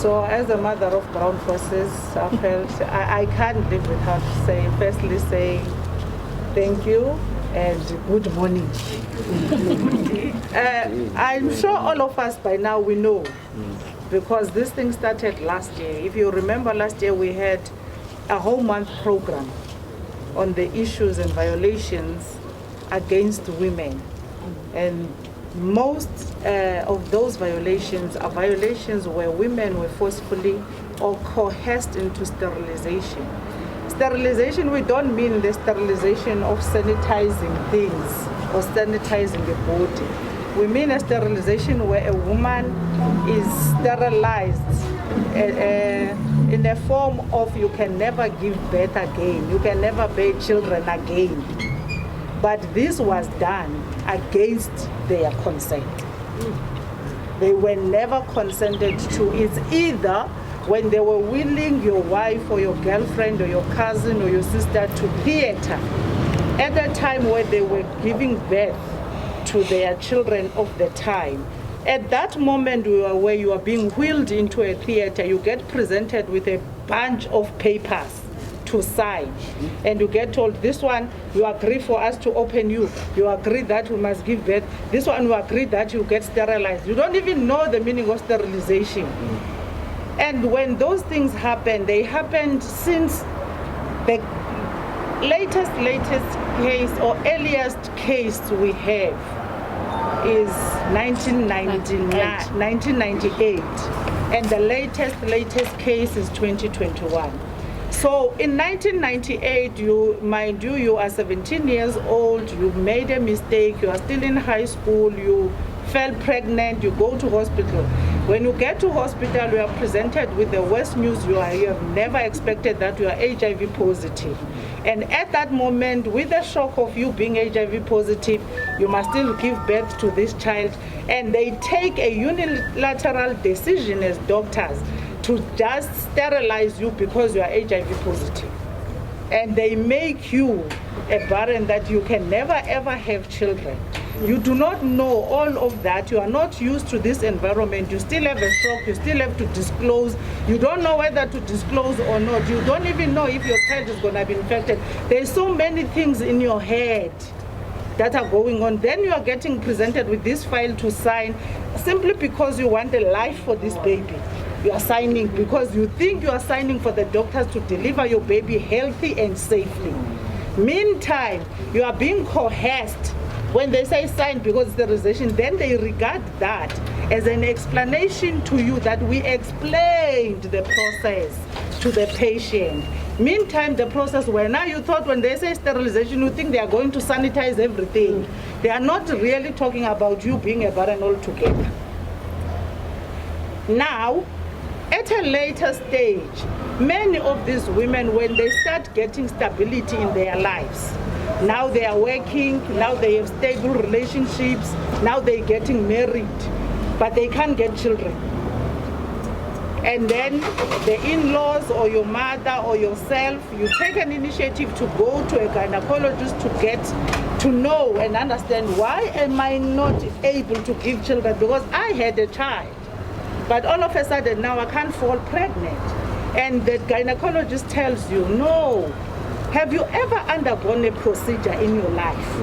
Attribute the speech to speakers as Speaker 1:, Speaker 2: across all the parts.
Speaker 1: So as a mother of brown forces, I felt I can't live without firstly saying thank you and good morning. I'm sure all of us by now we know, because this thing started last year. If you remember, last year we had a whole month program on the issues and violations against women. And most of those violations are violations where women were forcefully or coerced into sterilization. Sterilization, we don't mean the sterilization of sanitizing things or sanitizing the body. We mean a sterilization where a woman is sterilized in the form of you can never give birth again, you can never bear children again. But this was done against their consent. They were never consented to. It's either when they were willing your wife or your girlfriend or your cousin or your sister to theater at the time where they were giving birth to their children of the time. At that moment where you are being wheeled into a theater, you get presented with a bunch of papers to sign, and you get told, this one you agree for us to open you agree that we must give birth, this one you agree that you get sterilized. You don't even know the meaning of sterilization. And when those things happen, they happened since the latest case or earliest case we have is 1998, and the latest case is 2021. So in 1998, you are 17 years old, you made a mistake, you are still in high school, you fell pregnant, you go to hospital. When you get to hospital, you are presented with the worst news. You have never expected that you are HIV positive. And at that moment, with the shock of you being HIV positive, you must still give birth to this child. And they take a unilateral decision as doctors to just sterilize you because you are HIV positive. And they make you a barren that you can never ever have children. You do not know all of that. You are not used to this environment. You still have a shock. You still have to disclose. You don't know whether to disclose or not. You don't even know if your child is going to be infected. There's so many things in your head that are going on. Then you are getting presented with this file to sign simply because you want a life for this baby. You are signing because you think you are signing for the doctors to deliver your baby healthy and safely. Meantime, you are being coerced. When they say sign because sterilization, then they regard that as an explanation to you that we explained the process to the patient. Meantime, the process where now you thought when they say sterilization, you think they are going to sanitize everything. They are not really talking about you being a barren altogether. Now, at a later stage, many of these women, when they start getting stability in their lives, now they are working, now they have stable relationships, now they're getting married, but they can't get children. And then the in-laws or your mother or yourself, you take an initiative to go to a gynecologist to get to know and understand, why am I not able to give children? Because I had a child, but all of a sudden now I can't fall pregnant. And the gynecologist tells you, no. Have you ever undergone a procedure in your life?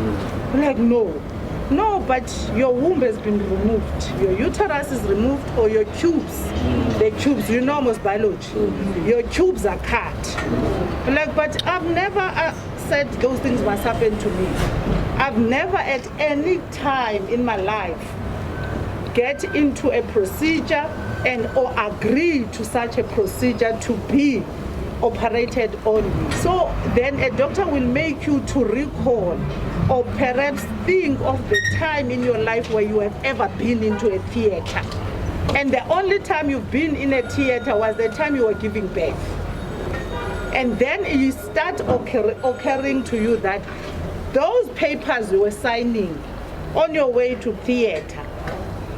Speaker 1: Like, no. No, but your womb has been removed. Your uterus is removed, or your tubes. The tubes, you know most biology. Your tubes are cut. Like, but I've never said those things must happen to me. I've never at any time in my life get into a procedure or agree to such a procedure to be operated on you. So then a doctor will make you to recall or perhaps think of the time in your life where you have ever been into a theater. And the only time you've been in a theater was the time you were giving birth. And then it start occurring to you that those papers you were signing on your way to theater,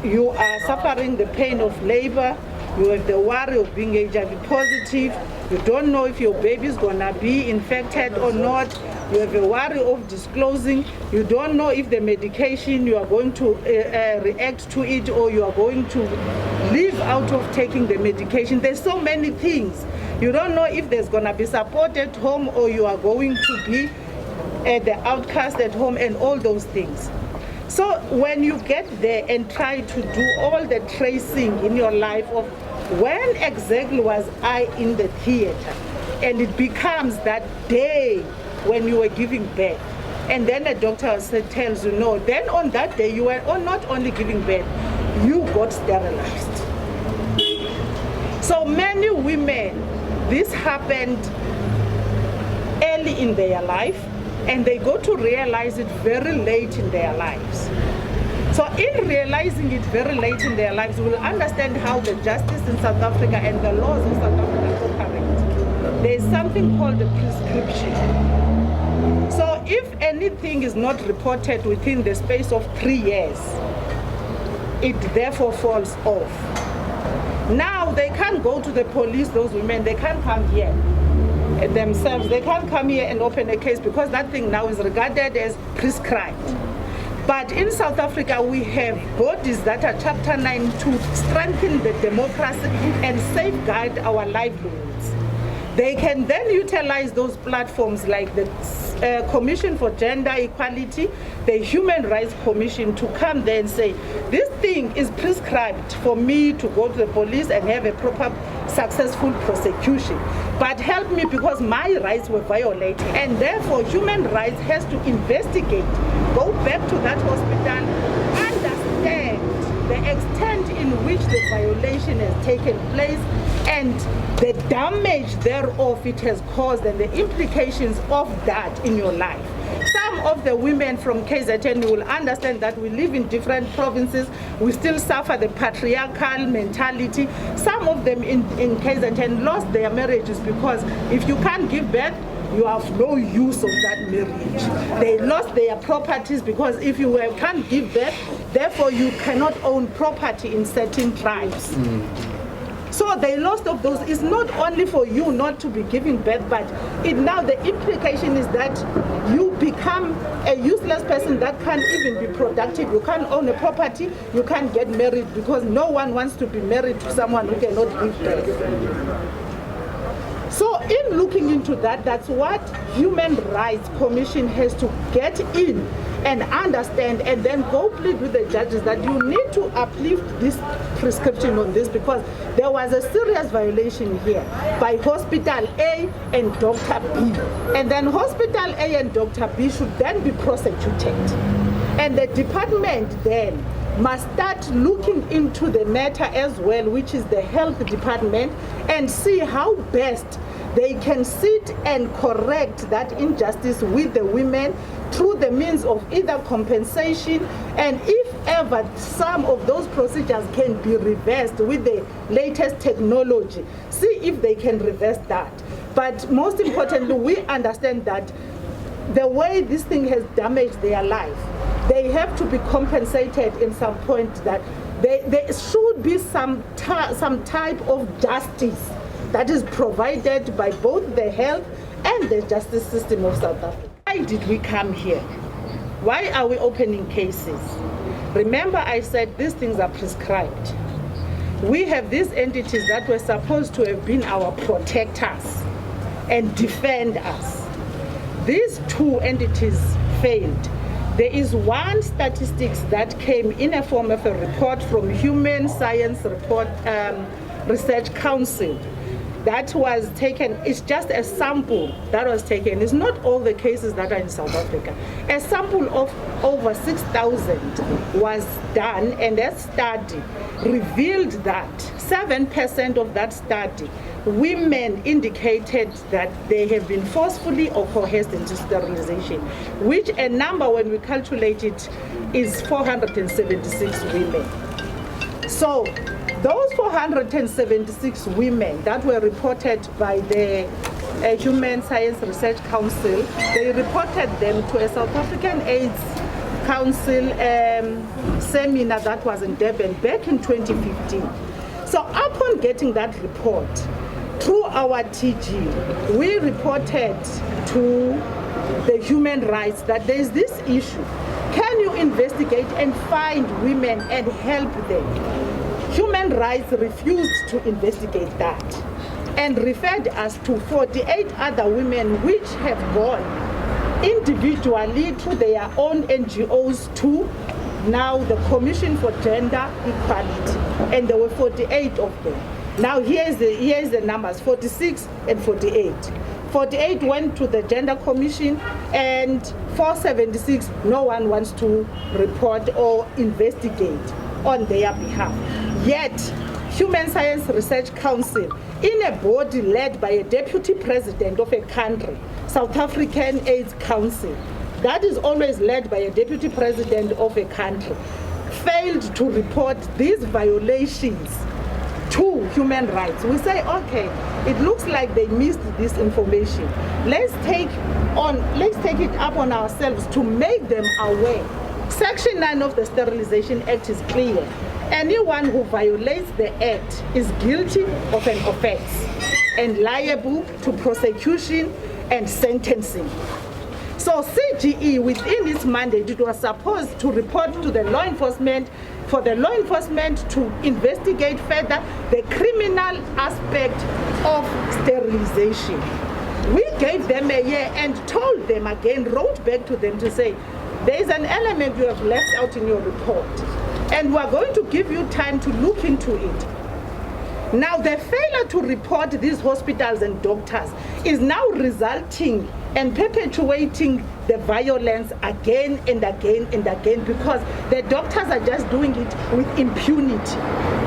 Speaker 1: you are suffering the pain of labor, You have the worry of being HIV positive. You don't know if your baby is going to be infected or not. You have a worry of disclosing. You don't know if the medication you are going to react to it, or you are going to live out of taking the medication. There's so many things. You don't know if there's going to be support at home, or you are going to be the outcast at home, and all those things. So when you get there and try to do all the tracing in your life of when exactly was I in the theater, and it becomes that day when you were giving birth, and then a doctor tells you no, then on that day you were not only giving birth, you got sterilized. So many women, this happened early in their life, and they go to realize it very late in their lives. So in realizing it very late in their lives, we'll understand how the justice in South Africa and the laws in South Africa operate. There is something called the prescription. So if anything is not reported within the space of 3 years, it therefore falls off. Now they can't go to the police, those women, they can't come here themselves. They can't come here and open a case because that thing now is regarded as prescribed. But in South Africa, we have bodies that are Chapter 9 to strengthen the democracy and safeguard our livelihoods. They can then utilize those platforms like the Commission for Gender Equality, the Human Rights Commission, to come there and say, this thing is prescribed for me to go to the police and have a proper, successful prosecution. But help me because my rights were violated. And therefore, human rights has to investigate, go back to that hospital, understand the extent in which the violation has taken place and the damage thereof it has caused and the implications of that in your life. Some of the women from KZN will understand that we live in different provinces, we still suffer the patriarchal mentality. Some of them in KZN lost their marriages because if you can't give birth, you have no use of that marriage. They lost their properties because if you can't give birth, therefore you cannot own property in certain tribes. So they lost of those. It's not only for you not to be giving birth, but now the implication is that you become a useless person that can't even be productive. You can't own a property, you can't get married because no one wants to be married to someone who cannot give birth. So in looking into that, that's what Human Rights Commission has to get in and understand and then go plead with the judges that you need to uplift this prescription on this because there was a serious violation here by Hospital A and Dr. B. And then Hospital A and Dr. B should then be prosecuted. And the department then must start looking into the matter as well, which is the health department, and see how best they can sit and correct that injustice with the women through the means of either compensation, and if ever some of those procedures can be reversed with the latest technology, see if they can reverse that. But most importantly, we understand that the way this thing has damaged their life, they have to be compensated in some point, that there should be some type of justice that is provided by both the health and the justice system of South Africa. Why did we come here? Why are we opening cases? Remember I said these things are prescribed. We have these entities that were supposed to have been our protectors and defend us. These two entities failed. There is one statistics that came in a form of a report from Human Science Research Council that was taken. It's just a sample that was taken. It's not all the cases that are in South Africa. A sample of over 6,000 was done, and that study revealed that 7% of that study, women indicated that they have been forcefully or coerced into sterilization, which a number, when we calculate it, is 476 women. So those 476 women that were reported by the Human Science Research Council, they reported them to a South African AIDS Council seminar that was in Durban back in 2015. So upon getting that report, through our TG, we reported to the human rights that there is this issue. Can you investigate and find women and help them? Human rights refused to investigate that and referred us to 48 other women which have gone individually to their own NGOs to now the Commission for Gender Equality, and there were 48 of them. Now here's the numbers, 46 and 48. 48 went to the Gender Commission, and 476, no one wants to report or investigate on their behalf. Yet, Human Science Research Council, in a body led by a deputy president of a country, South African AIDS Council, that is always led by a deputy president of a country, failed to report these violations to human rights. We say, okay, it looks like they missed this information. Let's take it up on ourselves to make them aware. Section 9 of the Sterilization Act is clear. Anyone who violates the Act is guilty of an offense and liable to prosecution and sentencing. So CGE, within its mandate, it was supposed to report to the law enforcement, for the law enforcement to investigate further the criminal aspect of sterilization. We gave them a year and told them again, wrote back to them to say, there is an element you have left out in your report, and we are going to give you time to look into it. Now, the failure to report these hospitals and doctors is now resulting and perpetuating the violence again and again and again, because the doctors are just doing it with impunity.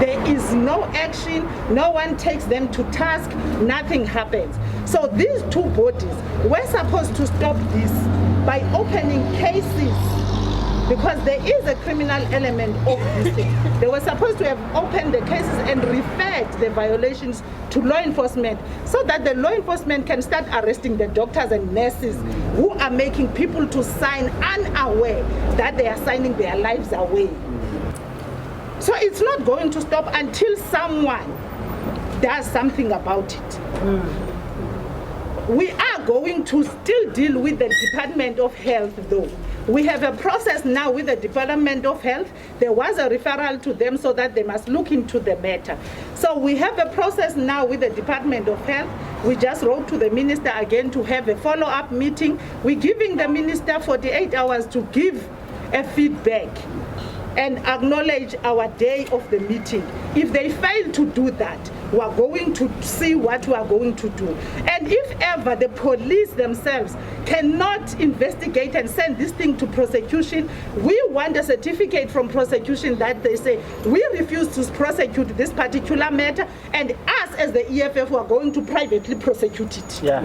Speaker 1: There is no action, no one takes them to task, nothing happens. So these two bodies were supposed to stop this by opening cases, because there is a criminal element of this thing. They were supposed to have opened the cases and referred the violations to law enforcement, so that the law enforcement can start arresting the doctors and nurses who are making people to sign unaware that they are signing their lives away. So it's not going to stop until someone does something about it. We are going to still deal with the Department of Health though. We have a process now with the Department of Health. There was a referral to them so that they must look into the matter. So we have a process now with the Department of Health. We just wrote to the minister again to have a follow-up meeting. We're giving the minister 48 hours to give a feedback and acknowledge our day of the meeting. If they fail to do that, we are going to see what we are going to do. And if ever the police themselves cannot investigate and send this thing to prosecution, we want a certificate from prosecution that they say, we refuse to prosecute this particular matter, and us as the EFF are going to privately prosecute it.
Speaker 2: Yeah.